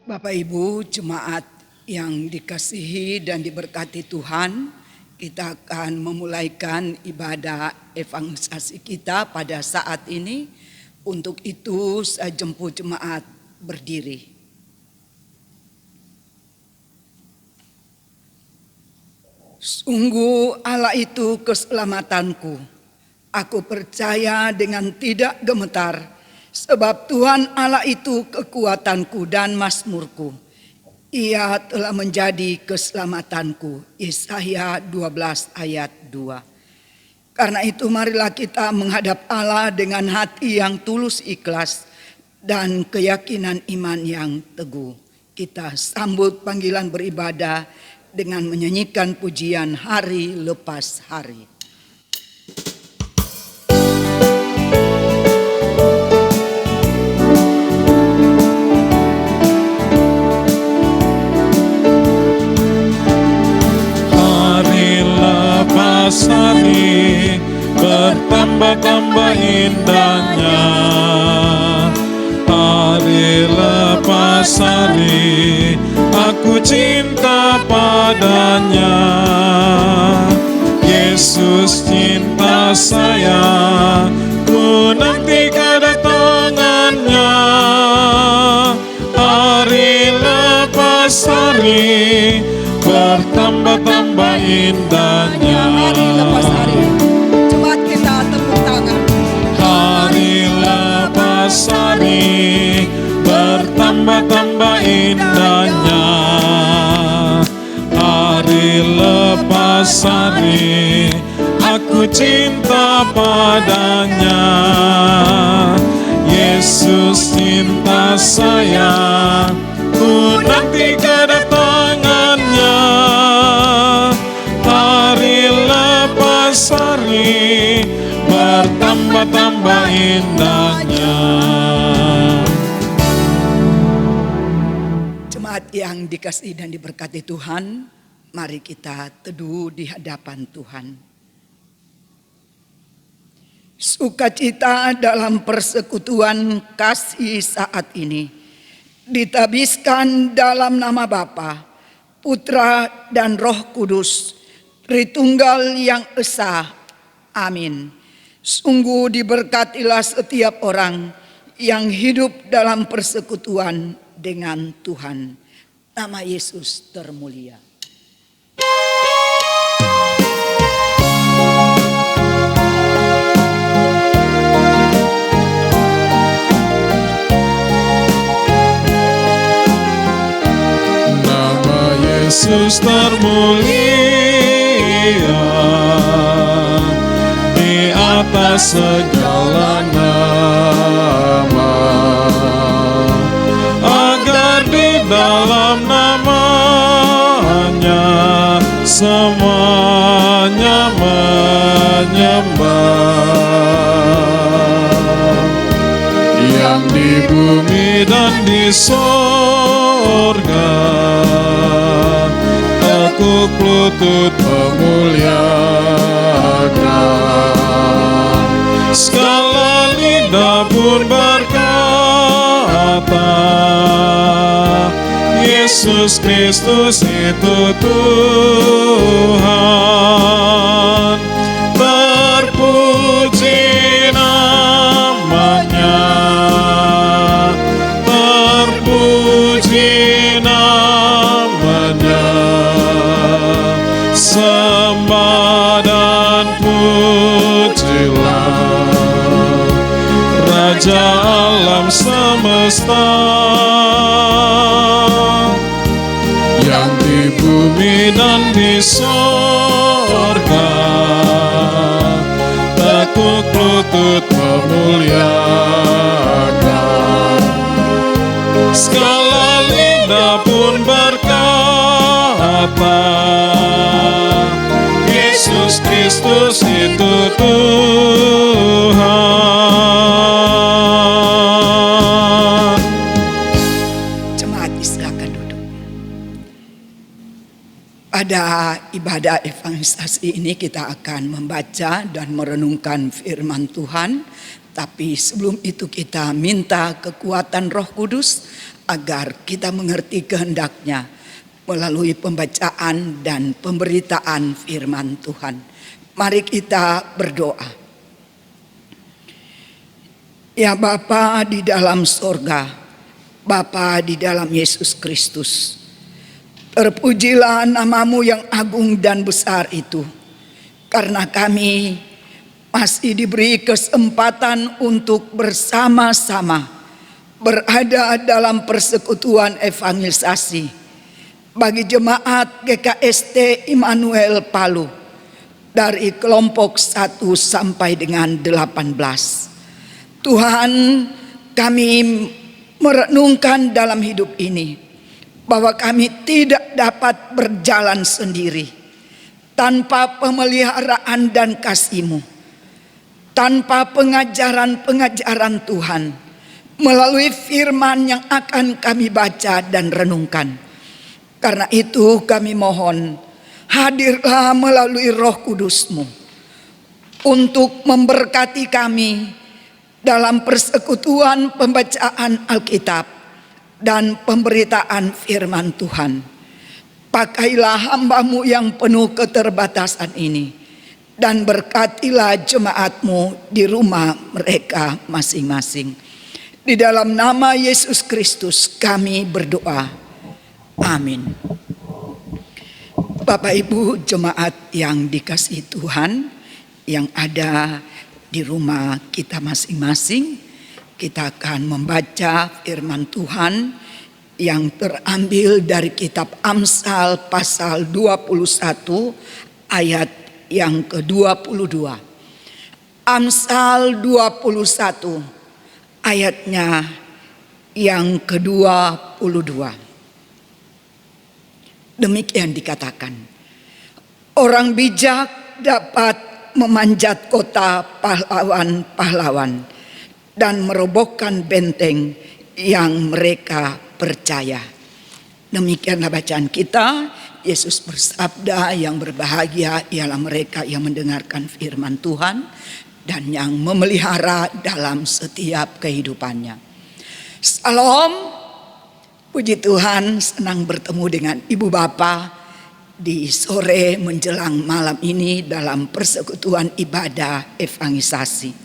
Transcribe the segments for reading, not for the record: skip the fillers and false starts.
Bapak Ibu jemaat yang dikasihi dan diberkati Tuhan, kita akan memulaikan ibadah evangelisasi kita pada saat ini. Untuk itu saya jemput jemaat berdiri. Sungguh Allah itu keselamatanku. Aku percaya dengan tidak gemetar. Sebab Tuhan Allah itu kekuatanku dan mazmurku. Ia telah menjadi keselamatanku. Yesaya 12 ayat 2. Karena itu marilah kita menghadap Allah dengan hati yang tulus ikhlas dan keyakinan iman yang teguh. Kita sambut panggilan beribadah dengan menyanyikan pujian hari lepas hari. Hari bertambah-tambah indahnya, hari lepas hari aku cinta padanya. Yesus cinta saya, ku nanti kedatangannya. Hari lepas hari bertambah-tambah indahnya. Hari lepas hari, jemaat kita tepuk tangan. Hari lepas hari bertambah-tambah indahnya. Hari lepas hari aku cinta padanya. Yesus cinta saya, ku nanti kedatangannya. Hari lepas hari bertambah-tambah indahnya. Jemaat yang dikasihi dan diberkati Tuhan, mari kita teduh di hadapan Tuhan. Sukacita dalam persekutuan kasih saat ini ditabiskan dalam nama Bapa, Putra dan Roh Kudus, Tritunggal yang Esa. Amin. Sungguh diberkatilah setiap orang yang hidup dalam persekutuan dengan Tuhan. Nama Yesus termulia. Yesus termulia di atas segala nama, agar di dalam namanya semuanya menyembah. Yang di bumi dan di sorga tekuk lutut memuliakan. Segala lidah pun berkata, Yesus Kristus itu Tuhan. Terpuji namanya, terpuji namanya. Sembah dan pujilah Raja alam semesta, yang di bumi dan di sorga tekuk lutut memuliakan. Segala lidah pun berkata, Yesus Kristus itu Tuhan. Jemaat silakan duduk. Pada ibadah evangelisasi ini kita akan membaca dan merenungkan firman Tuhan Tapi sebelum itu kita minta kekuatan Roh Kudus agar kita mengerti kehendak-Nya melalui pembacaan dan pemberitaan firman Tuhan. Mari kita berdoa. Ya Bapa di dalam sorga, Bapa di dalam Yesus Kristus, terpujilah nama-Mu yang agung dan besar itu, karena kami masih diberi kesempatan untuk bersama-sama berada dalam persekutuan evangelisasi bagi jemaat GKST Immanuel Palu dari kelompok 1 sampai dengan 18. Tuhan, kami merenungkan dalam hidup ini bahwa kami tidak dapat berjalan sendiri tanpa pemeliharaan dan kasih-Mu, tanpa pengajaran-pengajaran Tuhan melalui firman yang akan kami baca dan renungkan. Karena itu kami mohon, hadirlah melalui Roh Kudus-Mu untuk memberkati kami dalam persekutuan pembacaan Alkitab dan pemberitaan firman Tuhan. Pakailah hamba-Mu yang penuh keterbatasan ini dan berkatilah jemaat-Mu di rumah mereka masing-masing. Di dalam nama Yesus Kristus kami berdoa. Amin. Bapak Ibu jemaat yang dikasihi Tuhan yang ada di rumah kita masing-masing, kita akan membaca firman Tuhan yang terambil dari kitab Amsal pasal 21 ayat yang ke-22. Amsal 21 ayatnya yang ke-22. Demikian dikatakan, orang bijak dapat memanjat kota pahlawan-pahlawan dan merobohkan benteng yang mereka percaya. Demikianlah bacaan kita. Yesus bersabda, yang berbahagia ialah mereka yang mendengarkan firman Tuhan dan yang memelihara dalam setiap kehidupannya. Salam. Puji Tuhan, senang bertemu dengan Ibu Bapa di sore menjelang malam ini dalam persekutuan ibadah evangelisasi.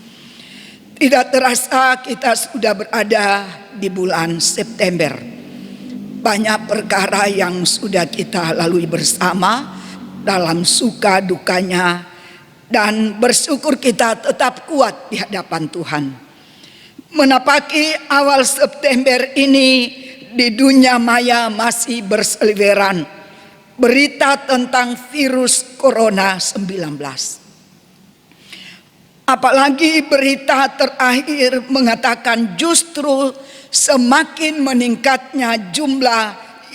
Tidak terasa kita sudah berada di bulan September. Banyak perkara yang sudah kita lalui bersama dalam suka dukanya, dan bersyukur kita tetap kuat di hadapan Tuhan. Menapaki awal September ini, di dunia maya masih berseliweran berita tentang virus Corona 19. Apalagi berita terakhir mengatakan justru semakin meningkatnya jumlah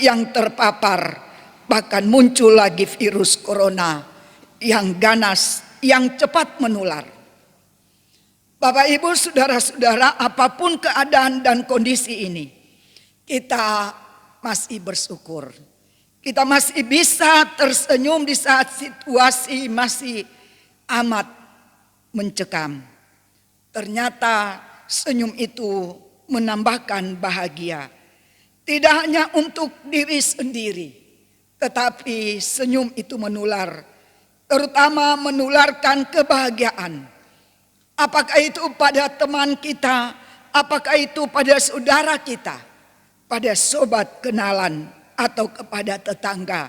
yang terpapar. Bahkan muncul lagi virus Corona yang ganas, yang cepat menular. Bapak Ibu saudara-saudara, apapun keadaan dan kondisi ini, kita masih bersyukur. Kita masih bisa tersenyum di saat situasi masih amat mencekam. Ternyata senyum itu menambahkan bahagia. Tidak hanya untuk diri sendiri, tetapi senyum itu menular. Terutama menularkan kebahagiaan. Apakah itu pada teman kita, apakah itu pada saudara kita, pada sobat kenalan atau kepada tetangga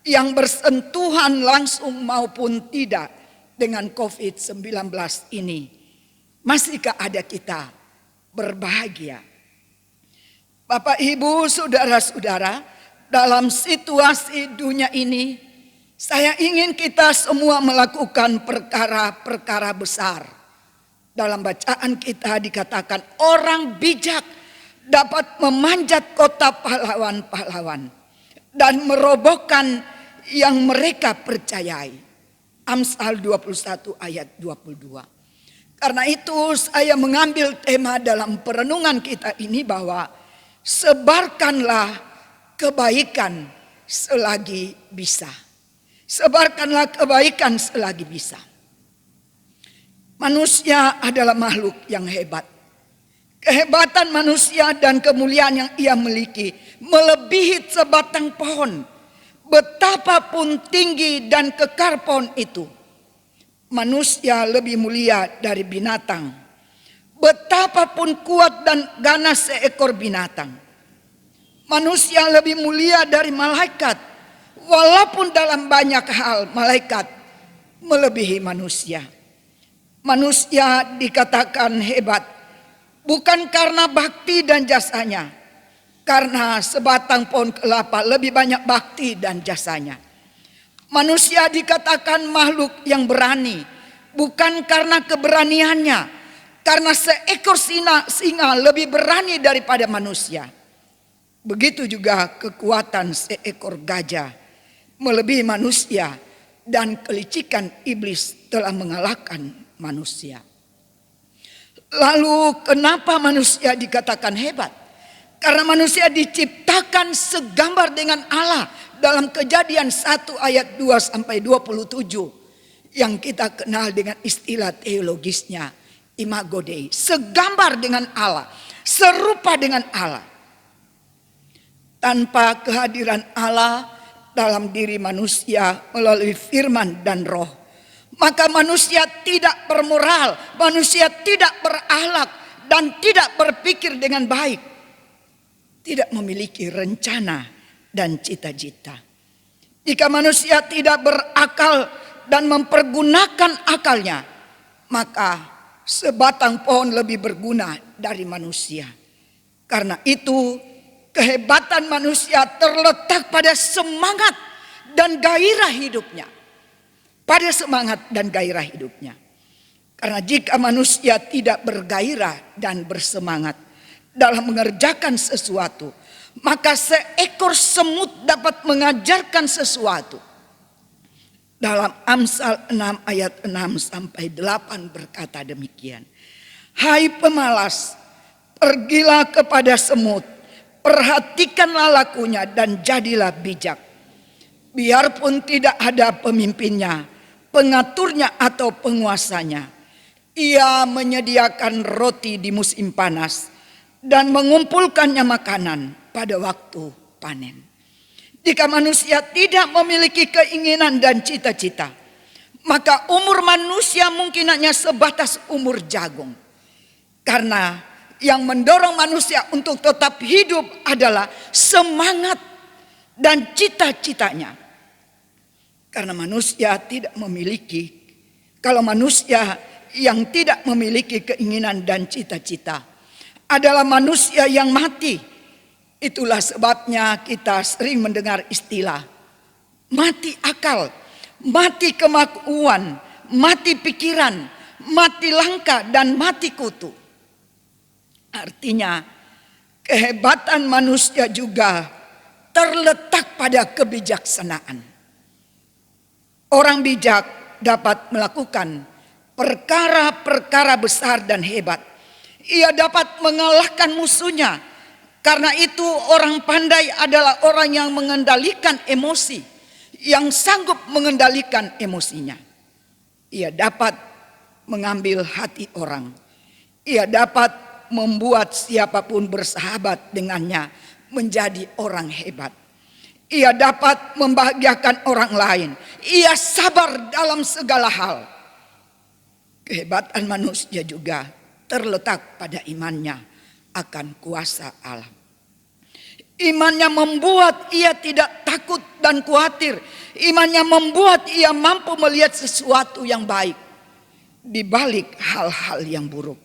yang bersentuhan langsung maupun tidak dengan COVID-19 ini. Masihkah ada kita berbahagia? Bapak, Ibu, saudara-saudara, dalam situasi dunia ini, saya ingin kita semua melakukan perkara-perkara besar. Dalam bacaan kita dikatakan orang bijak dapat memanjat kota pahlawan-pahlawan dan merobohkan yang mereka percayai. Amsal 21 ayat 22. Karena itu saya mengambil tema dalam perenungan kita ini bahwa sebarkanlah kebaikan selagi bisa. Sebarkanlah kebaikan selagi bisa. Manusia adalah makhluk yang hebat. Kehebatan manusia dan kemuliaan yang ia miliki melebihi sebatang pohon. Betapapun tinggi dan kekar pohon itu, manusia lebih mulia dari binatang. Betapapun kuat dan ganas seekor binatang, manusia lebih mulia dari malaikat. Walaupun dalam banyak hal malaikat melebihi manusia. Manusia dikatakan hebat bukan karena bakti dan jasanya, karena sebatang pohon kelapa lebih banyak bakti dan jasanya. Manusia dikatakan makhluk yang berani bukan karena keberaniannya, karena seekor singa lebih berani daripada manusia. Begitu juga kekuatan seekor gajah melebihi manusia, dan kelicikan iblis telah mengalahkan manusia. Lalu kenapa manusia dikatakan hebat? Karena manusia diciptakan segambar dengan Allah dalam Kejadian 1 ayat 2 sampai 27 yang kita kenal dengan istilah teologisnya imago Dei, segambar dengan Allah, serupa dengan Allah. Tanpa kehadiran Allah dalam diri manusia melalui firman dan roh, maka manusia tidak bermoral, manusia tidak berakhlak, dan tidak berpikir dengan baik. Tidak memiliki rencana dan cita-cita. Jika manusia tidak berakal dan mempergunakan akalnya, maka sebatang pohon lebih berguna dari manusia. Karena itu, kehebatan manusia terletak pada semangat dan gairah hidupnya. Pada semangat dan gairah hidupnya. Karena jika manusia tidak bergairah dan bersemangat dalam mengerjakan sesuatu, maka seekor semut dapat mengajarkan sesuatu. Dalam Amsal 6 ayat 6 sampai 8 berkata demikian. Hai pemalas, pergilah kepada semut, perhatikanlah lakunya dan jadilah bijak. Biarpun tidak ada pemimpinnya, pengaturnya atau penguasanya, ia menyediakan roti di musim panas dan mengumpulkannya makanan pada waktu panen. Jika manusia tidak memiliki keinginan dan cita-cita, maka umur manusia mungkin hanya sebatas umur jagung. Karena yang mendorong manusia untuk tetap hidup adalah semangat dan cita-citanya. Karena manusia tidak memiliki, kalau manusia yang tidak memiliki keinginan dan cita-cita adalah manusia yang mati. Itulah sebabnya kita sering mendengar istilah mati akal, mati kemakuan, mati pikiran, mati langkah, dan mati kutu. Artinya kehebatan manusia juga terletak pada kebijaksanaan. Orang bijak dapat melakukan perkara-perkara besar dan hebat. Ia dapat mengalahkan musuhnya. Karena itu orang pandai adalah orang yang mengendalikan emosi, yang sanggup mengendalikan emosinya. Ia dapat mengambil hati orang. Ia dapat membuat siapapun bersahabat dengannya menjadi orang hebat. Ia dapat membahagiakan orang lain. Ia sabar dalam segala hal. Kehebatan manusia juga terletak pada imannya akan kuasa Allah. Imannya membuat ia tidak takut dan khawatir. Imannya membuat ia mampu melihat sesuatu yang baik di balik hal-hal yang buruk.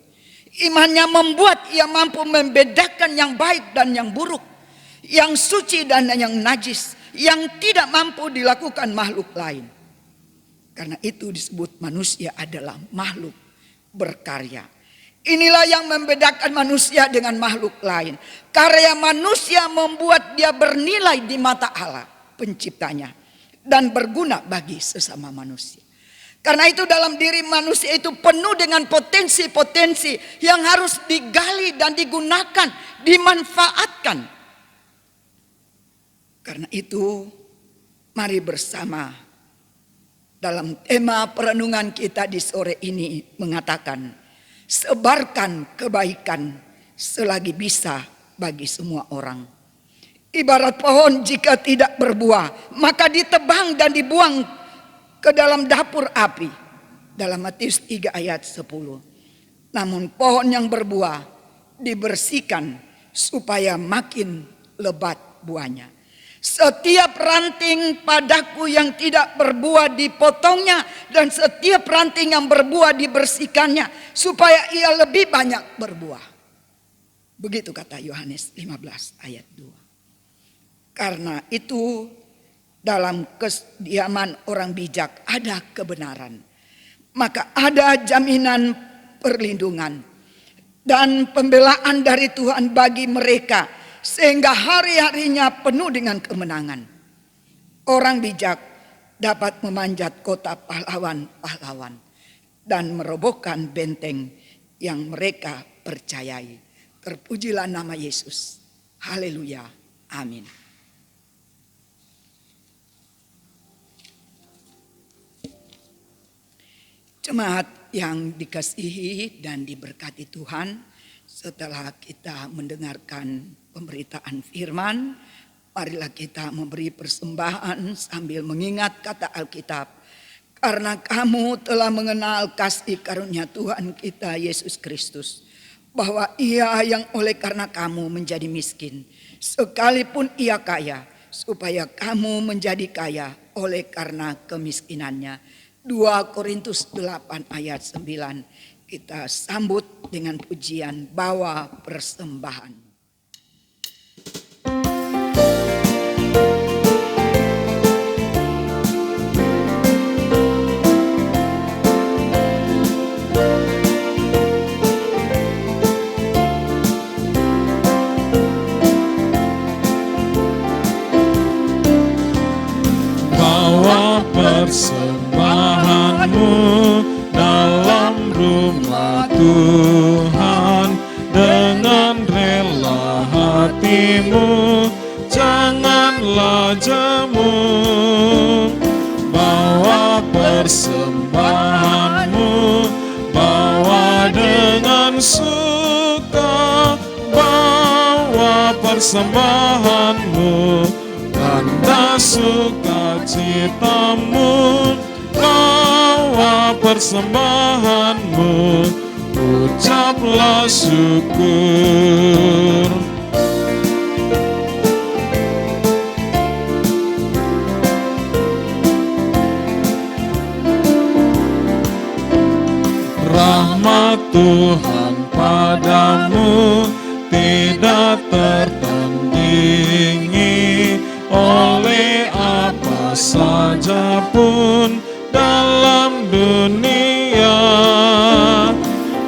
Imannya membuat ia mampu membedakan yang baik dan yang buruk, yang suci dan yang najis, yang tidak mampu dilakukan makhluk lain. Karena itu disebut manusia adalah makhluk berkarya. Inilah yang membedakan manusia dengan makhluk lain. Karya manusia membuat dia bernilai di mata Allah penciptanya dan berguna bagi sesama manusia. Karena itu dalam diri manusia itu penuh dengan potensi-potensi yang harus digali dan digunakan, dimanfaatkan. Karena itu mari bersama dalam tema perenungan kita di sore ini mengatakan, sebarkan kebaikan selagi bisa bagi semua orang. Ibarat pohon jika tidak berbuah, maka ditebang dan dibuang ke dalam dapur api. Dalam Matius 3 ayat 10. Namun pohon yang berbuah dibersihkan supaya makin lebat buahnya. Setiap ranting padaku yang tidak berbuah dipotongnya, dan setiap ranting yang berbuah dibersihkannya supaya ia lebih banyak berbuah. Begitu kata Yohanes 15 ayat 2. Karena itu dalam kediaman orang bijak ada kebenaran, maka ada jaminan perlindungan dan pembelaan dari Tuhan bagi mereka, sehingga hari-harinya penuh dengan kemenangan. Orang bijak dapat memanjat kota pahlawan-pahlawan dan merobohkan benteng yang mereka percayai. Terpujilah nama Yesus. Haleluya. Amin. Jemaat yang dikasihi dan diberkati Tuhan, setelah kita mendengarkan pemberitaan firman, marilah kita memberi persembahan sambil mengingat kata Alkitab. Karena kamu telah mengenal kasih karunia Tuhan kita Yesus Kristus, bahwa Ia yang oleh karena kamu menjadi miskin, sekalipun Ia kaya, supaya kamu menjadi kaya oleh karena kemiskinannya. 2 Korintus 8 ayat 9. Kita sambut dengan pujian bawa persembahan. Bawa persembahanmu dalam rumah Tuhan dengan rela hatimu, janganlah jemu. Bawa persembahanmu, bawa dengan suka, bawa persembahanmu, tanda sukacitamu. Bawa persembahanmu, ucaplah syukur. Rahmat Tuhan padamu tidak tertandingi oleh apa saja pun dalam dunia.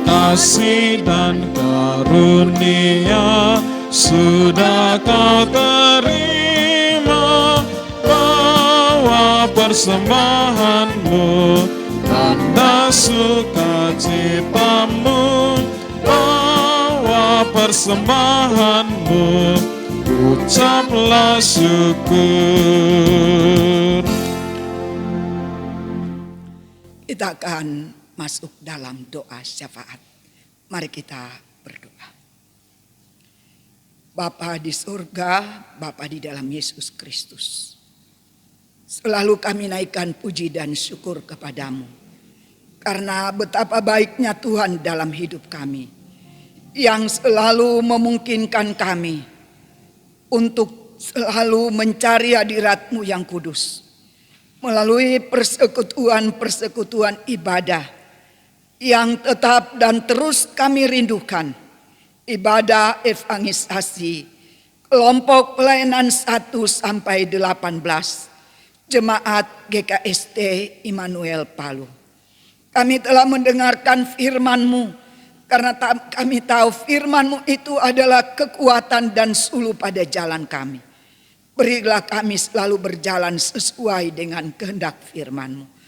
Kasih dan karunia sudah kau terima. Bawa persembahanmu, tanda sukacitamu. Bawa persembahanmu, ucaplah syukur. Kita akan masuk dalam doa syafaat. Mari kita berdoa. Bapa di surga, Bapa di dalam Yesus Kristus, selalu kami naikkan puji dan syukur kepadamu, karena betapa baiknya Tuhan dalam hidup kami, yang selalu memungkinkan kami untuk selalu mencari hadirat-Mu yang kudus, melalui persekutuan ibadah yang tetap dan terus kami rindukan, ibadah evangelisasi kelompok pelayanan 1 sampai 18 Jemaat GKST Immanuel Palu. Kami telah mendengarkan firman-Mu, karena kami tahu firman-Mu itu adalah kekuatan dan suluh pada jalan kami. Berilah kami selalu berjalan sesuai dengan kehendak firman-Mu.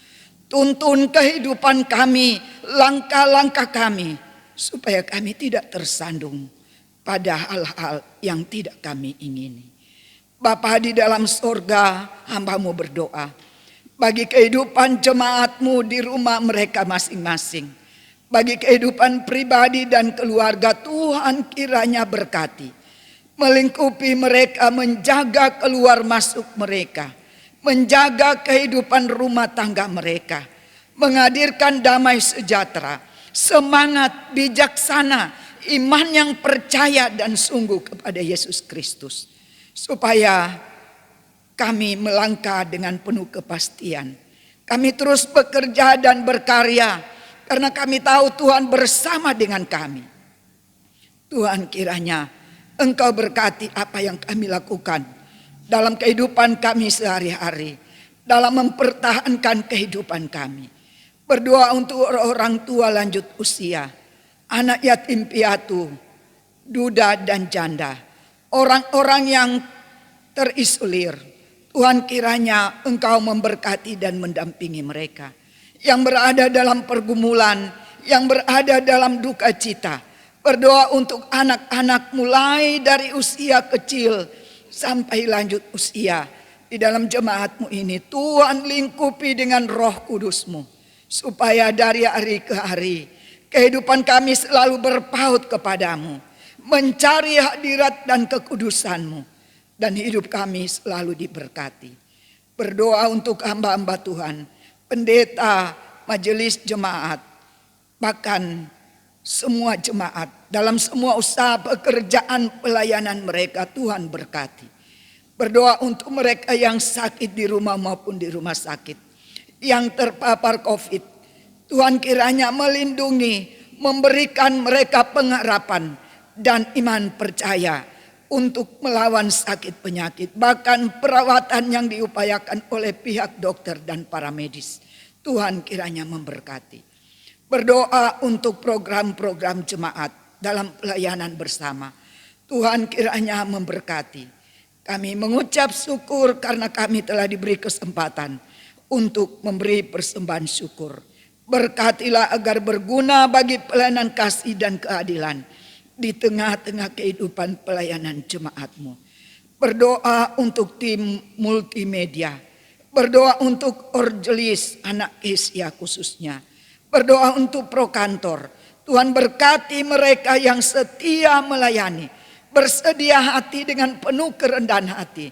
Tuntun kehidupan kami, langkah-langkah kami, supaya kami tidak tersandung pada hal-hal yang tidak kami ingini. Bapa di dalam sorga, hamba-Mu berdoa, bagi kehidupan jemaat-Mu di rumah mereka masing-masing, bagi kehidupan pribadi dan keluarga. Tuhan kiranya berkati, melingkupi mereka, menjaga keluar masuk mereka, menjaga kehidupan rumah tangga mereka, menghadirkan damai sejahtera, semangat bijaksana, iman yang percaya dan sungguh kepada Yesus Kristus, supaya kami melangkah dengan penuh kepastian. Kami terus bekerja dan berkarya karena kami tahu Tuhan bersama dengan kami. Tuhan kiranya Engkau berkati apa yang kami lakukan dalam kehidupan kami sehari-hari, dalam mempertahankan kehidupan kami. Berdoa untuk orang tua lanjut usia, anak yatim piatu, duda dan janda, orang-orang yang terisolir. Tuhan kiranya Engkau memberkati dan mendampingi mereka yang berada dalam pergumulan, yang berada dalam duka cita. Berdoa untuk anak-anak mulai dari usia kecil sampai lanjut usia. Di dalam jemaat-Mu ini Tuhan lingkupi dengan Roh Kudus-Mu, supaya dari hari ke hari kehidupan kami selalu berpaut kepadamu, mencari hadirat dan kekudusan-Mu, dan hidup kami selalu diberkati. Berdoa untuk hamba-hamba Tuhan, pendeta, majelis jemaat, bahkan semua jemaat dalam semua usaha pekerjaan pelayanan mereka. Tuhan berkati. Berdoa untuk mereka yang sakit di rumah maupun di rumah sakit, yang terpapar COVID. Tuhan kiranya melindungi, memberikan mereka pengharapan dan iman percaya untuk melawan sakit penyakit, bahkan perawatan yang diupayakan oleh pihak dokter dan para medis. Tuhan kiranya memberkati. Berdoa untuk program-program jemaat dalam pelayanan bersama. Tuhan kiranya memberkati. Kami mengucap syukur karena kami telah diberi kesempatan untuk memberi persembahan syukur. Berkatilah agar berguna bagi pelayanan kasih dan keadilan di tengah-tengah kehidupan pelayanan jemaat-Mu. Berdoa untuk tim multimedia. Berdoa untuk Orjelis anak Asia khususnya. Berdoa untuk pro kantor. Tuhan berkati mereka yang setia melayani. Bersedia hati dengan penuh kerendahan hati.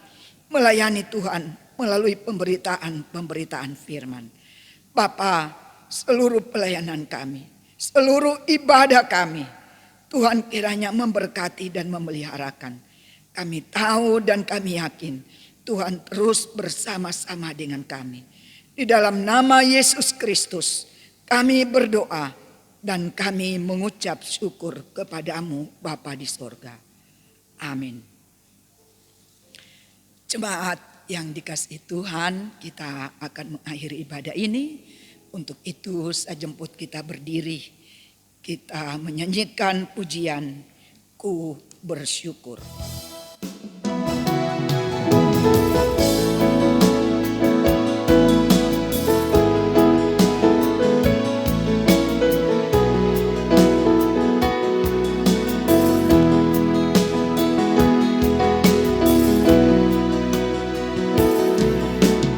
Melayani Tuhan melalui pemberitaan firman. Bapa, seluruh pelayanan kami, seluruh ibadah kami, Tuhan kiranya memberkati dan memeliharakan. Kami tahu dan kami yakin Tuhan terus bersama-sama dengan kami. Di dalam nama Yesus Kristus kami berdoa dan kami mengucap syukur kepadamu Bapa di sorga. Amin. Jemaat yang dikasihi Tuhan, kita akan mengakhiri ibadah ini. Untuk itu saya jemput kita berdiri. Kita menyanyikan pujian Ku Bersyukur.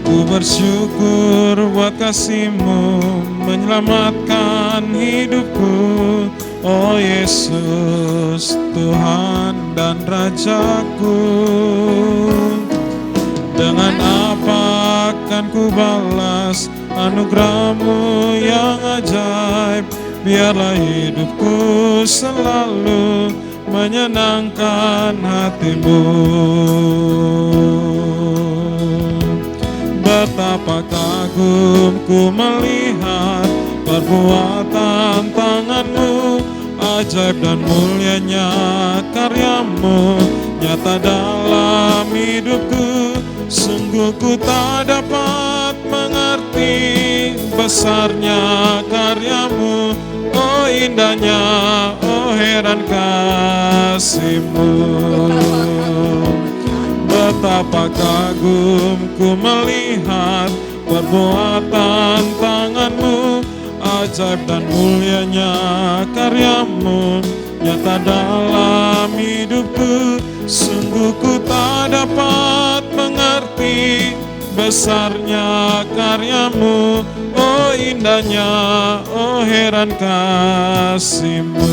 Ku bersyukur buat kasih-Mu menyelamatkan hidupku, oh Yesus, Tuhan dan Rajaku. Dengan apa akan ku balas anugerah-Mu yang ajaib? Biarlah hidupku selalu menyenangkan hati-Mu. Betapa kagumku melihat perbuatan tangan-Mu, ajaib dan mulianya karya-Mu nyata dalam hidupku. Sungguh ku tak dapat mengerti besarnya karya-Mu, oh indahnya, oh heran kasih-Mu. Betapa kagumku melihat perbuatan tangan-Mu, ajaib dan mulianya karya-Mu nyata dalam hidupku. Sungguh ku tak dapat mengerti besarnya karyamu, oh indahnya, oh heran kasih-Mu.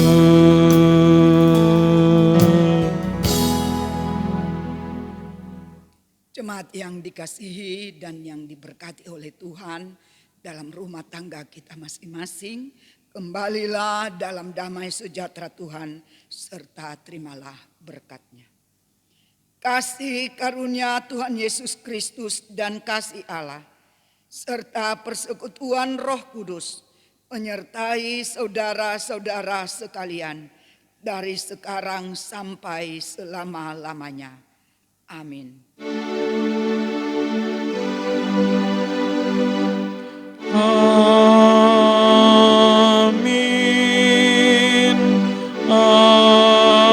Jemaat yang dikasihi dan yang diberkati oleh Tuhan dalam rumah tangga kita masing-masing, kembalilah dalam damai sejahtera Tuhan serta terimalah berkat-Nya. Kasih karunia Tuhan Yesus Kristus dan kasih Allah serta persekutuan Roh Kudus menyertai saudara-saudara sekalian dari sekarang sampai selama-lamanya. Amin. Amin. Amin. Amin.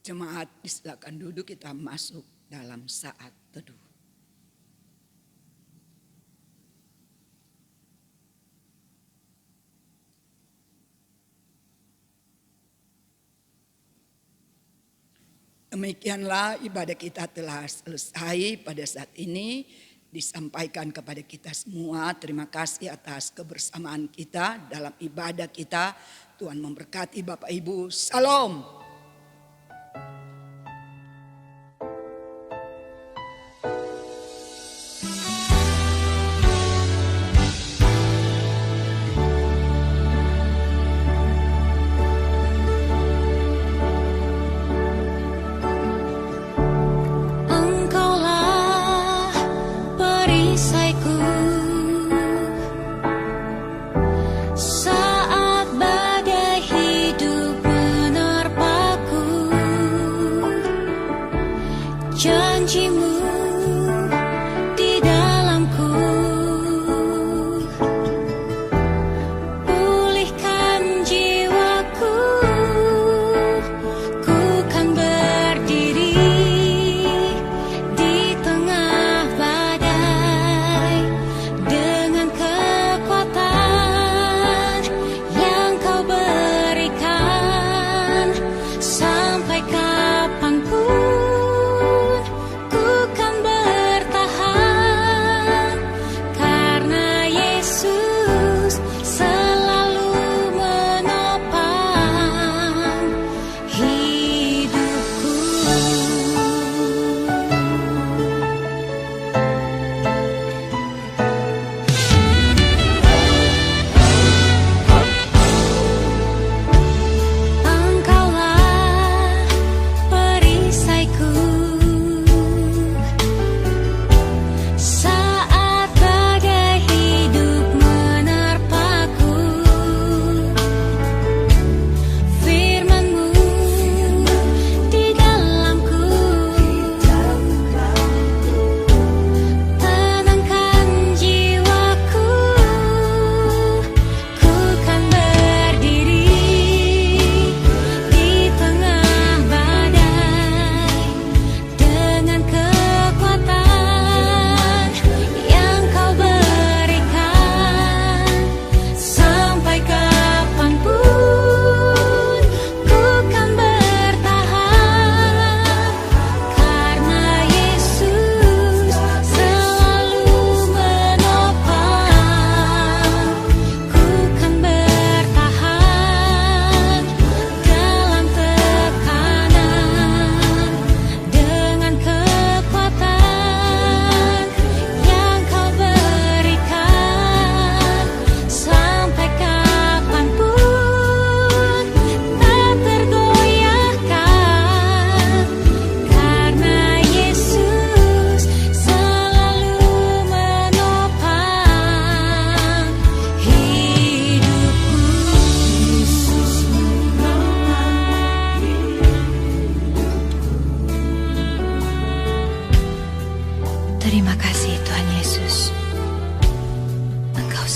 Jemaat disilakan duduk, kita masuk dalam saat teduh. Demikianlah ibadah kita telah selesai pada saat ini, disampaikan kepada kita semua. Terima kasih atas kebersamaan kita dalam ibadah kita. Tuhan memberkati Bapak Ibu. Salam.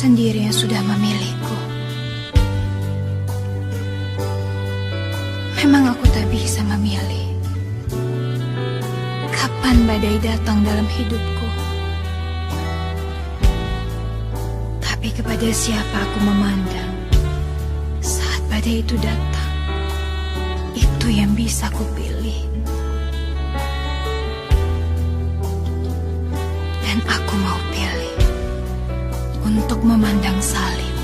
sendiri yang sudah memilihku. Memang aku tak bisa memilih kapan badai datang dalam hidupku. Tapi Tapi kepada siapa aku memandang saat badai itu datang, itu yang bisa kupilih. Dan aku mau pilih untuk memandang salib.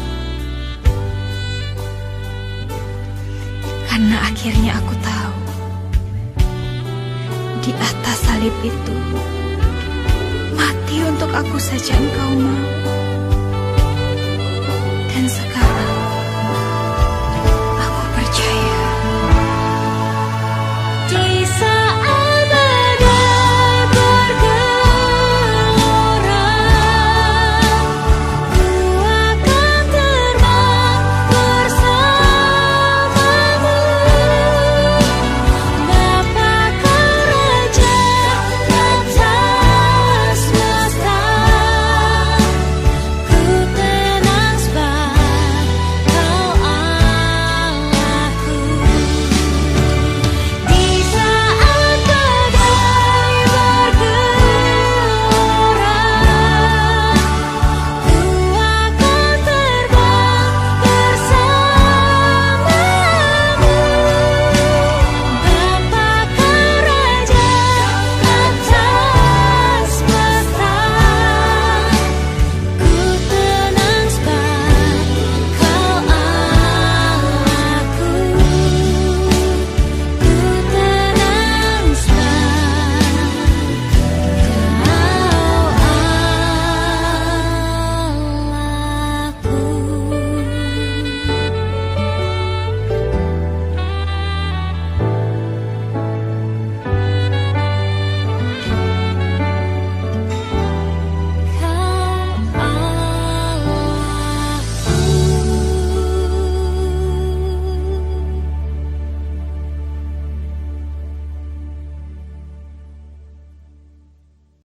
Karena akhirnya aku tahu di atas salib itu mati untuk aku saja engkau mau. Dan sekarang